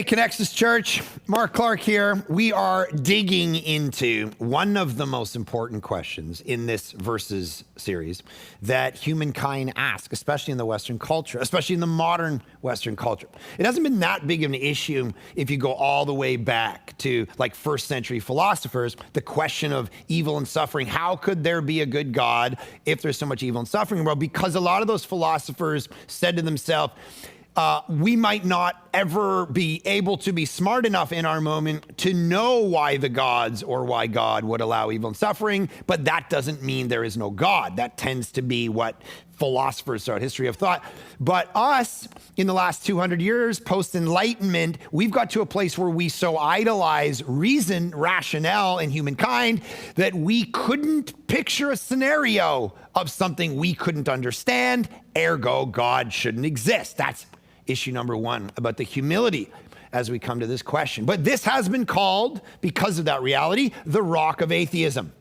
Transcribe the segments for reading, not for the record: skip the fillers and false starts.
Hey, Connexus Church, Mark Clark here. We are digging into one of the most important questions in this Verses series that humankind asks, especially in the Western culture, especially in the modern Western culture. It hasn't been that big of an issue if you go all the way back to like first century philosophers, the question of evil and suffering. How could there be a good God if there's so much evil and suffering in the world? Because a lot of those philosophers said to themselves, we might not ever be able to be smart enough in our moment to know why the gods or why God would allow evil and suffering, but that doesn't mean there is no God. That tends to be what philosophers throughout history have thought. But us, in the last 200 years, post-Enlightenment, we've got to a place where we so idolize reason, rationale, and humankind that we couldn't picture a scenario of something we couldn't understand, ergo, God shouldn't exist. That's issue number one about the humility as we come to this question. But this has been called, because of that reality, the rock of atheism.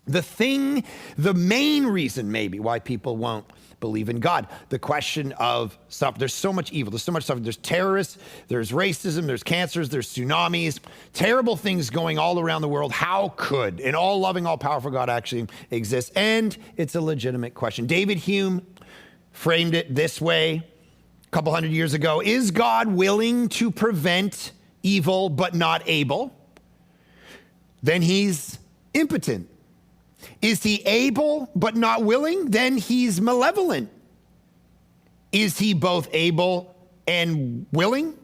The main reason maybe why people won't believe in God. The question of suffering. There's so much evil. There's so much suffering. There's terrorists. There's racism. There's cancers. There's tsunamis. Terrible things going all around the world. How could an all-loving, all-powerful God actually exist? And it's a legitimate question. David Hume framed it this way a couple hundred years ago. Is God willing to prevent evil but not able? Then he's impotent. Is he able but not willing? Then he's malevolent. Is he both able and willing?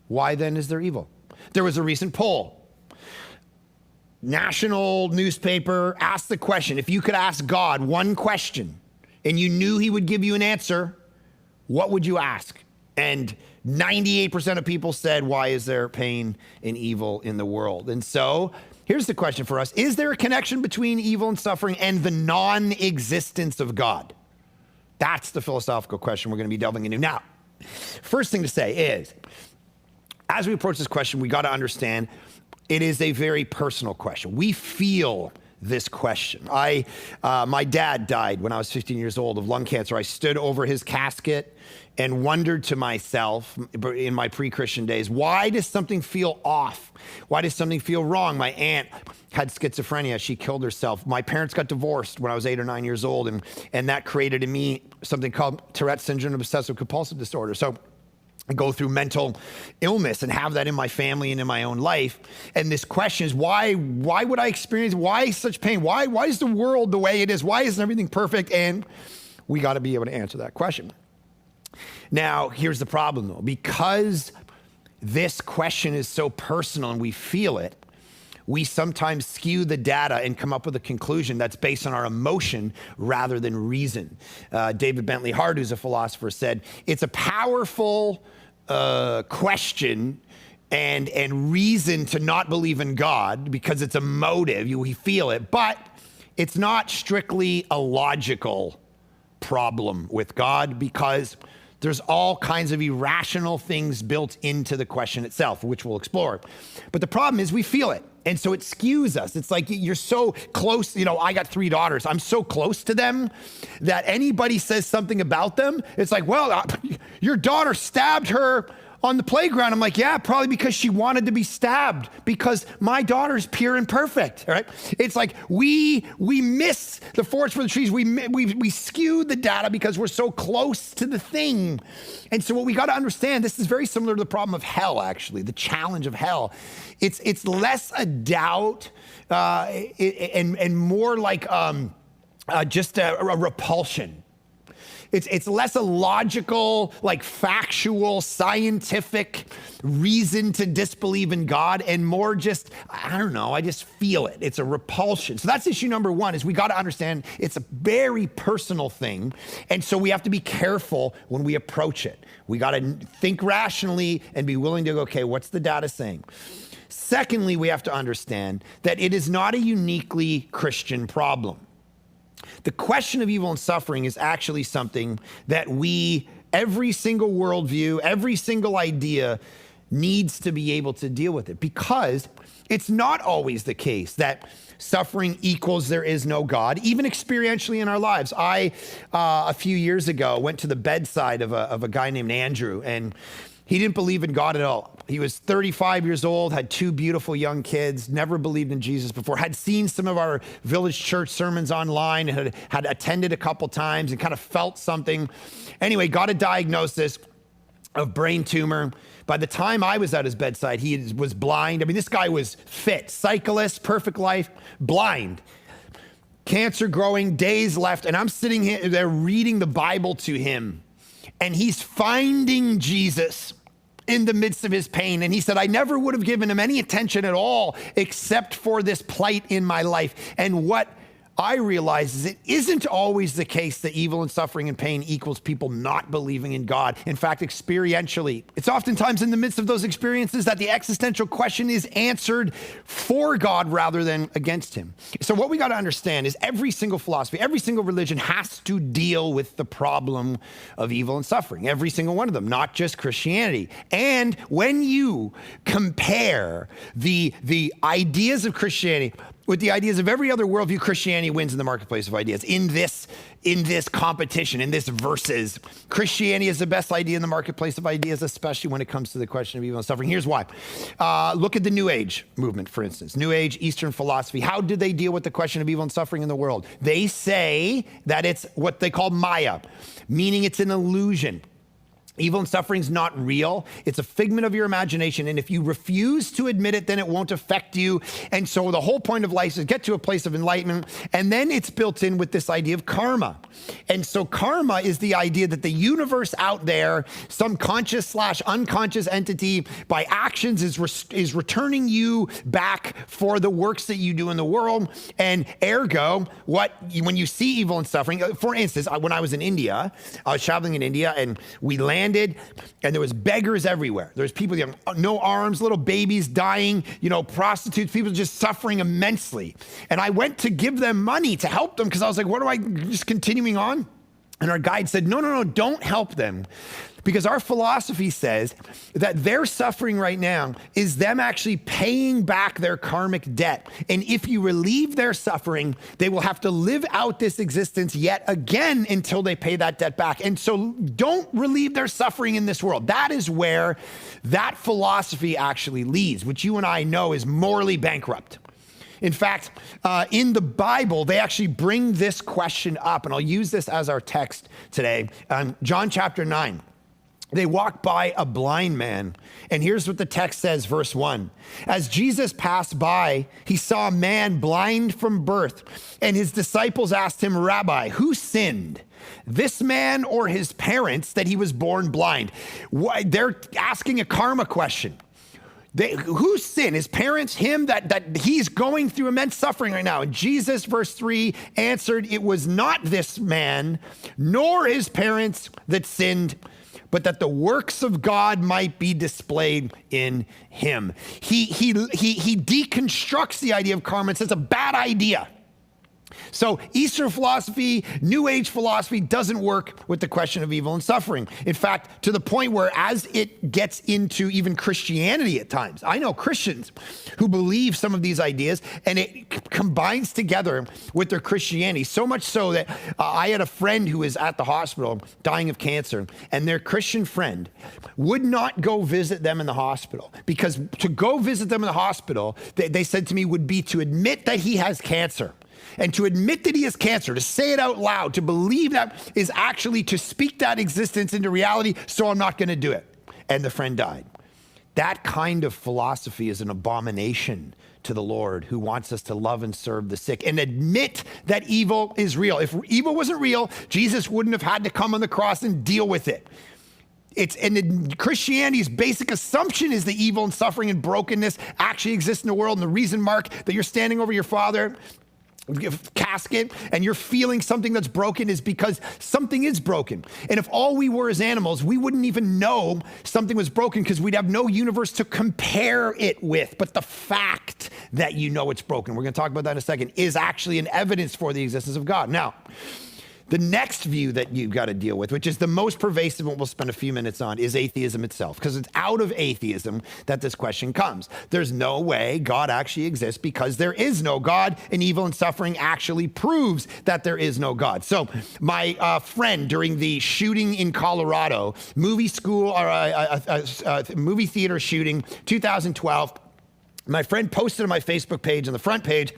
Why then is there evil? There was a recent poll. National newspaper asked the question, if you could ask God one question and you knew he would give you an answer, what would you ask? And 98% of people said, why is there pain and evil in the world? And so here's the question for us. Is there a connection between evil and suffering and the non-existence of God? That's the philosophical question we're going to be delving into. Now, first thing to say is, as we approach this question, we got to understand it is a very personal question. We feel this question. My dad died when I was 15 years old of lung cancer. I stood over his casket and wondered to myself in my pre-Christian days, why does something feel off? Why does something feel wrong? My aunt had schizophrenia. She killed herself. My parents got divorced when I was 8 or 9 years old, and that created in me something called Tourette's syndrome and obsessive compulsive disorder. So I go through mental illness and have that in my family and in my own life. And this question is, why would I experience, why such pain? Why is the world the way it is? Why isn't everything perfect? And we got to be able to answer that question. Now, here's the problem though. Because this question is so personal and we feel it, we sometimes skew the data and come up with a conclusion that's based on our emotion rather than reason. David Bentley Hart, who's a philosopher, said, it's a powerful question and reason to not believe in God because it's a motive, we feel it, but it's not strictly a logical problem with God because there's all kinds of irrational things built into the question itself, which we'll explore. But the problem is we feel it. And so it skews us. It's like you're so close. You know, I got 3 daughters. I'm so close to them that anybody says something about them, it's like, well, your daughter stabbed her on the playground. I'm like, yeah, probably because she wanted to be stabbed because my daughter's pure and perfect, right? It's like we miss the forest for the trees. We skew the data because we're so close to the thing. And so what we got to understand, this is very similar to the problem of hell, actually, the challenge of hell. It's less a doubt and more like just a repulsion. It's less a logical, like factual, scientific reason to disbelieve in God and more just, I don't know, I just feel it. It's a repulsion. So that's issue number one, is we got to understand it's a very personal thing. And so we have to be careful when we approach it. We got to think rationally and be willing to go, okay, what's the data saying? Secondly, we have to understand that it is not a uniquely Christian problem. The question of evil and suffering is actually something that every single worldview, every single idea needs to be able to deal with it, because it's not always the case that suffering equals there is no God, even experientially in our lives. I, a few years ago, went to the bedside of a guy named Andrew, and he didn't believe in God at all. He was 35 years old, had 2 beautiful young kids, never believed in Jesus before, had seen some of our village church sermons online, had attended a couple times and kind of felt something. Anyway, got a diagnosis of brain tumor. By the time I was at his bedside, he was blind. I mean, this guy was fit, cyclist, perfect life, blind. Cancer growing, days left, and I'm sitting here there reading the Bible to him, and he's finding Jesus in the midst of his pain. And he said, I never would have given him any attention at all except for this plight in my life. And what I realize is it isn't always the case that evil and suffering and pain equals people not believing in God. In fact, experientially, it's oftentimes in the midst of those experiences that the existential question is answered for God rather than against him. So what we got to understand is every single philosophy, every single religion has to deal with the problem of evil and suffering. Every single one of them, not just Christianity. And when you compare the ideas of Christianity with the ideas of every other worldview, Christianity wins in the marketplace of ideas. In this competition, in this versus, Christianity is the best idea in the marketplace of ideas, especially when it comes to the question of evil and suffering. Here's why. Look at the New Age movement, for instance. New Age, Eastern philosophy. How do they deal with the question of evil and suffering in the world? They say that it's what they call Maya, meaning it's an illusion. Evil and suffering is not real. It's a figment of your imagination. And if you refuse to admit it, then it won't affect you. And so the whole point of life is get to a place of enlightenment. And then it's built in with this idea of karma. And so karma is the idea that the universe out there, some conscious/unconscious entity by actions is returning you back for the works that you do in the world. And ergo, when you see evil and suffering, for instance, when I was in India, I was traveling in India and we landed and there was beggars everywhere. There's people, no arms, little babies dying, prostitutes, people just suffering immensely. And I went to give them money to help them because I was like, what do I, just continuing on? And our guide said, no, don't help them. Because our philosophy says that their suffering right now is them actually paying back their karmic debt. And if you relieve their suffering, they will have to live out this existence yet again until they pay that debt back. And so don't relieve their suffering in this world. That is where that philosophy actually leads, which you and I know is morally bankrupt. In fact, in the Bible, they actually bring this question up, and I'll use this as our text today. John chapter 9. They walked by a blind man. And here's what the text says, verse 1. As Jesus passed by, he saw a man blind from birth. And his disciples asked him, Rabbi, who sinned, this man or his parents, that he was born blind? They're asking a karma question. Whose sin? His parents, him, that he's going through immense suffering right now. And Jesus, verse 3, answered, it was not this man, nor his parents that sinned, but that the works of God might be displayed in him. He deconstructs the idea of karma and says it's a bad idea. So Eastern philosophy, New Age philosophy doesn't work with the question of evil and suffering. In fact, to the point where as it gets into even Christianity at times, I know Christians who believe some of these ideas and it combines together with their Christianity. So much so that I had a friend who was at the hospital dying of cancer, and their Christian friend would not go visit them in the hospital because to go visit them in the hospital, they said to me, would be to admit that he has cancer. And to admit that he has cancer, to say it out loud, to believe that is actually to speak that existence into reality, so I'm not going to do it. And the friend died. That kind of philosophy is an abomination to the Lord, who wants us to love and serve the sick and admit that evil is real. If evil wasn't real, Jesus wouldn't have had to come on the cross and deal with it. And Christianity's basic assumption is that evil and suffering and brokenness actually exist in the world. And the reason, Mark, that you're standing over your father casket and you're feeling something that's broken is because something is broken. And if all we were as animals, we wouldn't even know something was broken because we'd have no universe to compare it with. But the fact that you know it's broken, we're going to talk about that in a second, is actually an evidence for the existence of God. Now, The next view that you've got to deal with, which is the most pervasive and we'll spend a few minutes on, is atheism itself, because it's out of atheism that this question comes. There's no way God actually exists because there is no God, and evil and suffering actually proves that there is no God. So my friend, during the shooting in Colorado, movie school or movie theater shooting, 2012, my friend posted on my Facebook page, on the front page,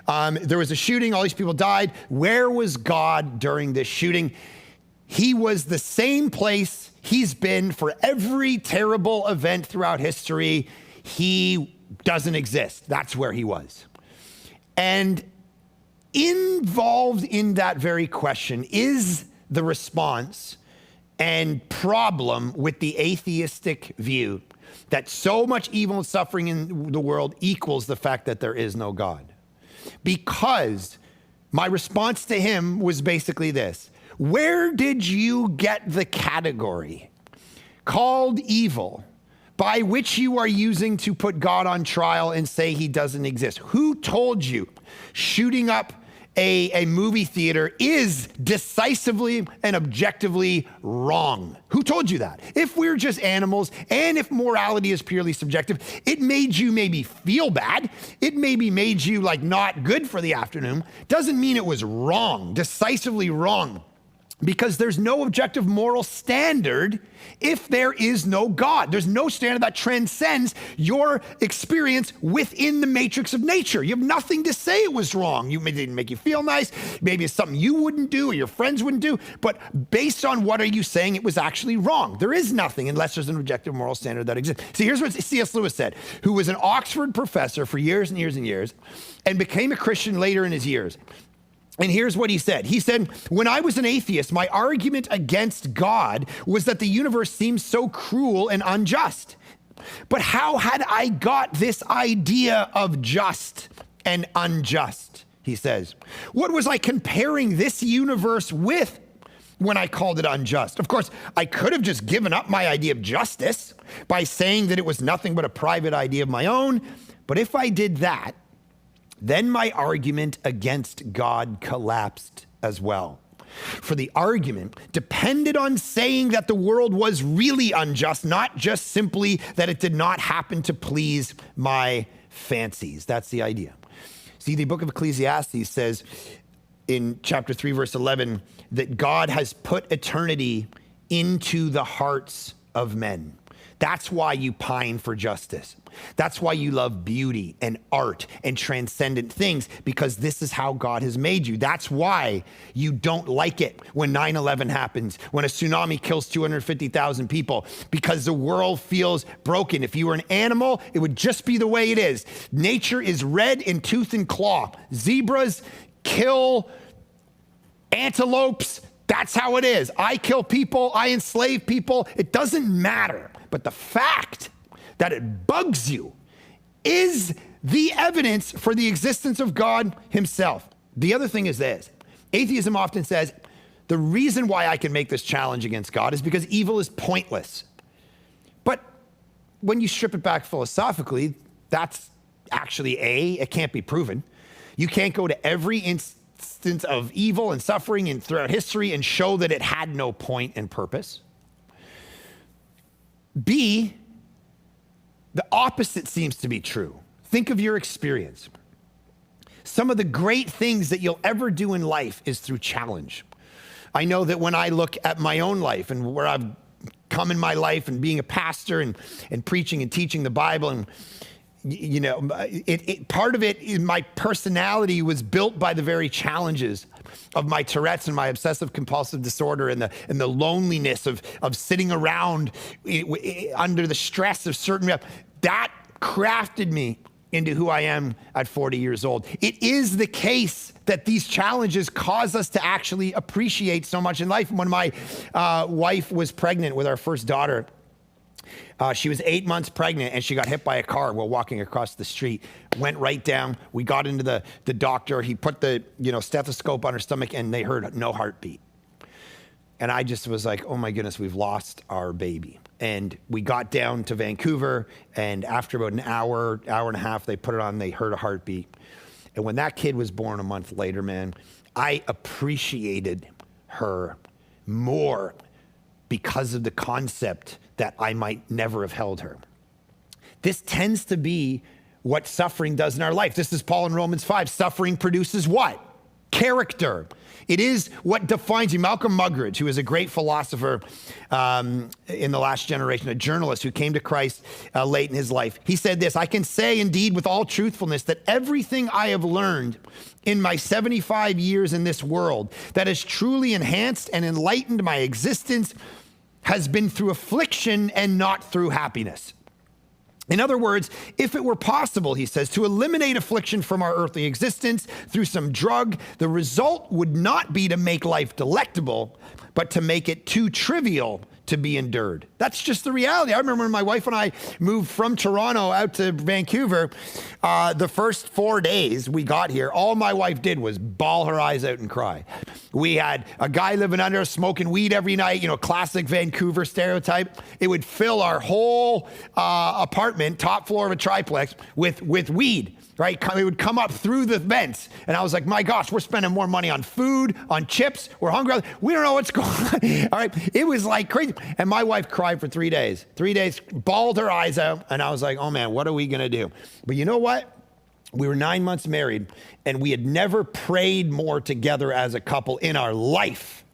there was a shooting, all these people died. Where was God during this shooting? He was the same place he's been for every terrible event throughout history. He doesn't exist. That's where he was. And involved in that very question is the response and problem with the atheistic view that so much evil and suffering in the world equals the fact that there is no God. Because my response to him was basically this: where did you get the category called evil by which you are using to put God on trial and say he doesn't exist? Who told you shooting up a movie theater is decisively and objectively wrong? Who told you that? If we're just animals and if morality is purely subjective, it made you maybe feel bad. It maybe made you like not good for the afternoon. Doesn't mean it was wrong, decisively wrong. Because there's no objective moral standard if there is no God. There's no standard that transcends your experience within the matrix of nature. You have nothing to say it was wrong. It didn't make you feel nice. Maybe it's something you wouldn't do or your friends wouldn't do. But based on what are you saying, it was actually wrong. There is nothing unless there's an objective moral standard that exists. See, here's what C.S. Lewis said, who was an Oxford professor for years and years and years and became a Christian later in his years. And here's what he said. He said, when I was an atheist, my argument against God was that the universe seems so cruel and unjust. But how had I got this idea of just and unjust, he says. What was I comparing this universe with when I called it unjust? Of course, I could have just given up my idea of justice by saying that it was nothing but a private idea of my own. But if I did that, then my argument against God collapsed as well. For the argument depended on saying that the world was really unjust, not just simply that it did not happen to please my fancies. That's the idea. See, the book of Ecclesiastes says in chapter 3, verse 11, that God has put eternity into the hearts of men. That's why you pine for justice. That's why you love beauty and art and transcendent things, because this is how God has made you. That's why you don't like it when 9/11 happens, when a tsunami kills 250,000 people, because the world feels broken. If you were an animal, it would just be the way it is. Nature is red in tooth and claw. Zebras kill antelopes. That's how it is. I kill people. I enslave people. It doesn't matter. But the fact that it bugs you is the evidence for the existence of God himself. The other thing is this. Atheism often says, the reason why I can make this challenge against God is because evil is pointless. But when you strip it back philosophically, that's actually it can't be proven. You can't go to every instance of evil and suffering and throughout history and show that it had no point and purpose. B, the opposite seems to be true. Think of your experience. Some of the great things that you'll ever do in life is through challenge. I know that when I look at my own life and where I've come in my life and being a pastor and preaching and teaching the Bible, and you know, part of it is my personality was built by the very challenges of my Tourette's and my obsessive compulsive disorder and the loneliness of sitting around under the stress of certain, that crafted me into who I am at 40 years old. It is the case that these challenges cause us to actually appreciate so much in life. When my wife was pregnant with our first daughter, she was 8 months pregnant and she got hit by a car while walking across the street. Went right down. We got into the doctor. He put the stethoscope on her stomach and they heard no heartbeat. And I just was like, oh my goodness, we've lost our baby. And we got down to Vancouver, and after about an hour and a half, they put it on, they heard a heartbeat. And when that kid was born a month later, man, I appreciated her more because of the concept that I might never have held her. This tends to be what suffering does in our life. This is Paul in Romans 5. Suffering produces what? Character. It is what defines you. Malcolm Muggeridge, who is a great philosopher in the last generation, a journalist who came to Christ late in his life, he said this: I can say indeed with all truthfulness that everything I have learned in my 75 years in this world that has truly enhanced and enlightened my existence has been through affliction and not through happiness. In other words, if it were possible, he says, to eliminate affliction from our earthly existence through some drug, the result would not be to make life delectable, but to make it too trivial to be endured. That's just the reality. I remember when my wife and I moved from Toronto out to Vancouver, the first 4 days we got here, all my wife did was bawl her eyes out and cry. We had a guy living under us smoking weed every night, classic Vancouver stereotype. It would fill our whole apartment, top floor of a triplex, with weed. Right? It would come up through the vents. And I was like, my gosh, we're spending more money on food, on chips. We're hungry. We don't know what's going on. All right. It was like crazy. And my wife cried for 3 days. 3 days, bawled her eyes out. And I was like, oh man, what are we going to do? But you know what? We were 9 months married and we had never prayed more together as a couple in our life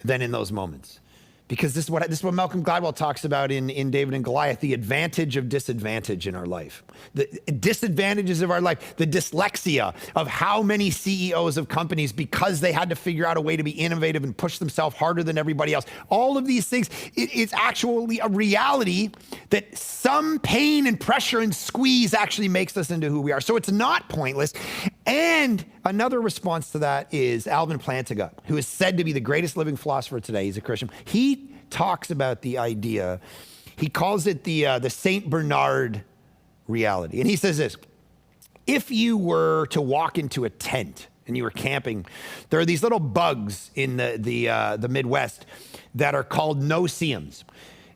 than in those moments. Because this is what Malcolm Gladwell talks about in David and Goliath, the advantage of disadvantage in our life. The disadvantages of our life, the dyslexia of how many CEOs of companies, because they had to figure out a way to be innovative and push themselves harder than everybody else. All of these things, it's actually a reality that some pain and pressure and squeeze actually makes us into who we are. So it's not pointless. And another response to that is Alvin Plantinga, who is said to be the greatest living philosopher today. He's a Christian. He talks about the idea, he calls it the Saint Bernard reality. And he says this: if you were to walk into a tent and you were camping, there are these little bugs in the Midwest that are called no-see-ums.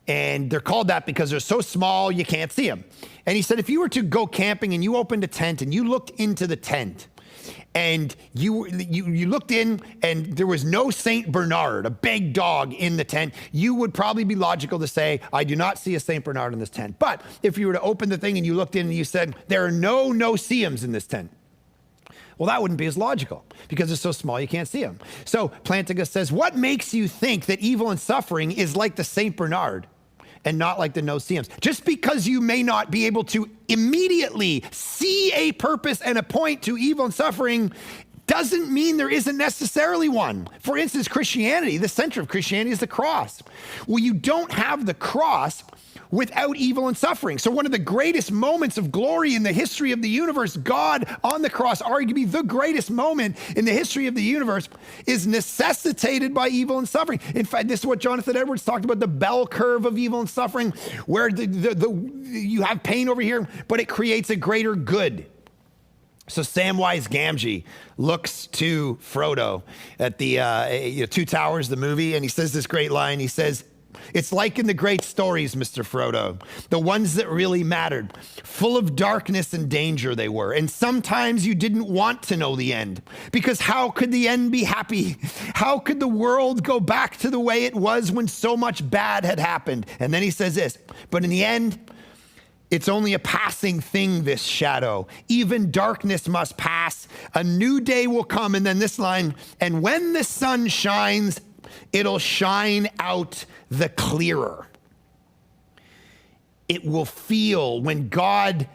And they're called that because they're so small you can't see them. And he said, if you were to go camping and you opened a tent and you looked into the tent and you looked in and there was no Saint Bernard, a big dog in the tent, you would probably be logical to say, I do not see a Saint Bernard in this tent. But if you were to open the thing and you looked in and you said, there are no no-see-ums in this tent, well, that wouldn't be as logical because it's so small you can't see them. So Plantinga says, what makes you think that evil and suffering is like the Saint Bernard and not like the no-see-ums? Just because you may not be able to immediately see a purpose and a point to evil and suffering doesn't mean there isn't necessarily one. For instance, Christianity, the center of Christianity is the cross. Well, you don't have the cross without evil and suffering. So one of the greatest moments of glory in the history of the universe, God on the cross, arguably the greatest moment in the history of the universe, is necessitated by evil and suffering. In fact, this is what Jonathan Edwards talked about, the bell curve of evil and suffering, where you have pain over here, but it creates a greater good. So Samwise Gamgee looks to Frodo at the Two Towers, the movie, and he says this great line. He says, it's like in the great stories, Mr. Frodo, the ones that really mattered. Full of darkness and danger they were. And sometimes you didn't want to know the end, because how could the end be happy? How could the world go back to the way it was when so much bad had happened? And then he says this, but in the end, it's only a passing thing, this shadow. Even darkness must pass. A new day will come. And then this line, and when the sun shines, it'll shine out the clearer. It will feel when God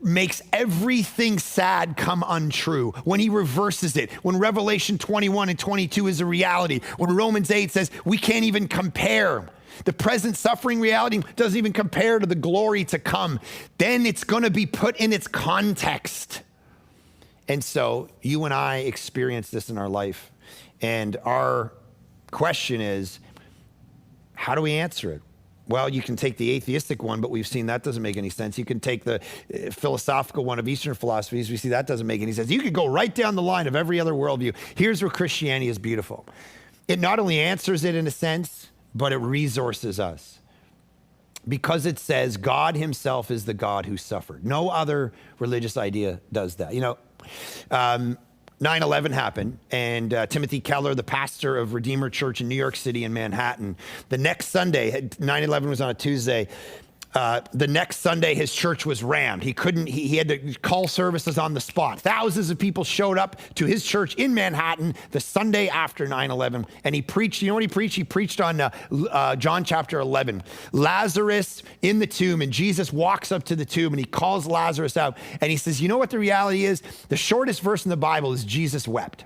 makes everything sad come untrue, when he reverses it, when Revelation 21 and 22 is a reality, when Romans 8 says we can't even compare. The present suffering reality doesn't even compare to the glory to come. Then it's going to be put in its context. And so you and I experience this in our life. And our question is, how do we answer it? Well, you can take the atheistic one, but we've seen that doesn't make any sense. You can take the philosophical one of Eastern philosophies. We see that doesn't make any sense. You could go right down the line of every other worldview. Here's where Christianity is beautiful. It not only answers it in a sense, but it resources us. Because it says God himself is the God who suffered. No other religious idea does that. 9/11 happened, and Timothy Keller, the pastor of Redeemer Church in New York City in Manhattan, the next Sunday, 9/11 was on a Tuesday, the next Sunday, his church was rammed. He had to call services on the spot. Thousands of people showed up to his church in Manhattan the Sunday after 9/11. And he preached, you know what he preached? He preached on John chapter 11. Lazarus in the tomb, and Jesus walks up to the tomb and he calls Lazarus out. And he says, you know what the reality is? The shortest verse in the Bible is Jesus wept.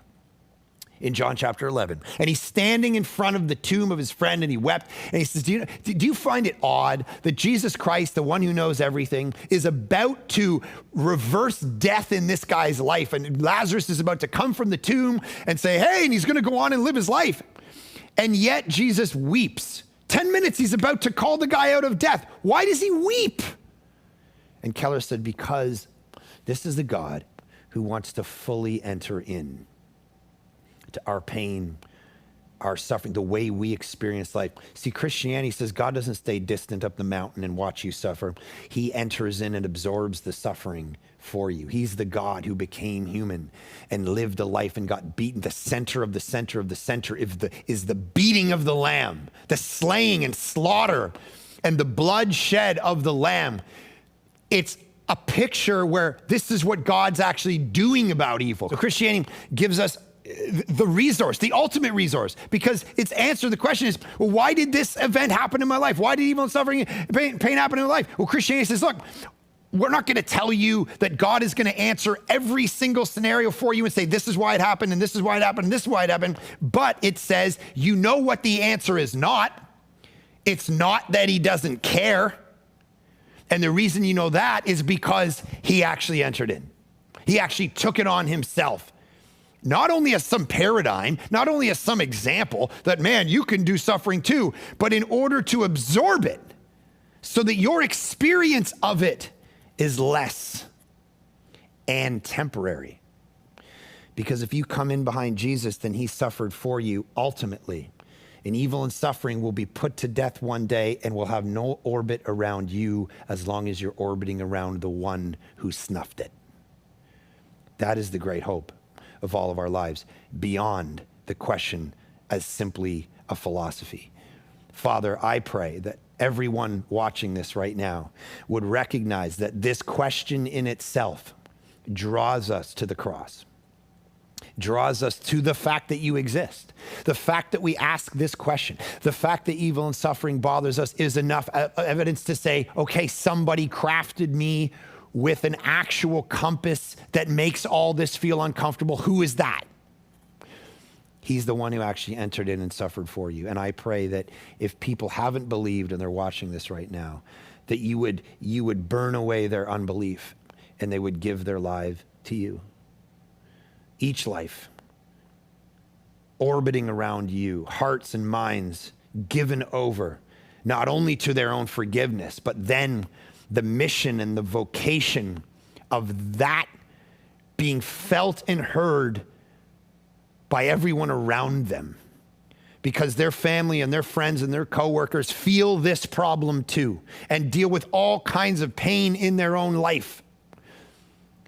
In John chapter 11. And he's standing in front of the tomb of his friend and he wept. And he says, do you find it odd that Jesus Christ, the one who knows everything, is about to reverse death in this guy's life? And Lazarus is about to come from the tomb and say, hey, and he's going to go on and live his life. And yet Jesus weeps. 10 minutes, he's about to call the guy out of death. Why does he weep? And Keller said, because this is the God who wants to fully enter in to our pain, our suffering, the way we experience life. See, Christianity says God doesn't stay distant up the mountain and watch you suffer. He enters in and absorbs the suffering for you. He's the God who became human and lived a life and got beaten. The center of the center of the center is the beating of the lamb, the slaying and slaughter and the blood shed of the lamb. It's a picture where this is what God's actually doing about evil. So Christianity gives us the resource, the ultimate resource, because its answer to the question is, well, why did this event happen in my life? Why did evil and suffering and pain happen in my life? Well, Christianity says, look, we're not going to tell you that God is going to answer every single scenario for you and say, this is why it happened, and this is why it happened, and this is why it happened. But it says, you know what the answer is not. It's not that he doesn't care. And the reason you know that is because he actually entered in. He actually took it on himself. Not only as some paradigm, not only as some example that, man, you can do suffering too, but in order to absorb it so that your experience of it is less and temporary. Because if you come in behind Jesus, then he suffered for you ultimately. And evil and suffering will be put to death one day and will have no orbit around you as long as you're orbiting around the one who snuffed it. That is the great hope of all of our lives, beyond the question as simply a philosophy. Father, I pray that everyone watching this right now would recognize that this question in itself draws us to the cross, draws us to the fact that you exist. The fact that we ask this question, the fact that evil and suffering bothers us is enough evidence to say, okay, somebody crafted me with an actual compass that makes all this feel uncomfortable. Who is that? He's the one who actually entered in and suffered for you. And I pray that if people haven't believed and they're watching this right now, that you would burn away their unbelief and they would give their life to you. Each life orbiting around you, hearts and minds given over, not only to their own forgiveness, but then the mission and the vocation of that being felt and heard by everyone around them, because their family and their friends and their coworkers feel this problem too and deal with all kinds of pain in their own life,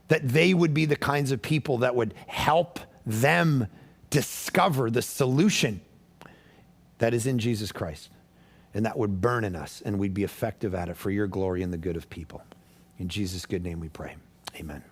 that they would be the kinds of people that would help them discover the solution that is in Jesus Christ. And that would burn in us, and we'd be effective at it for your glory and the good of people. In Jesus' good name we pray. Amen.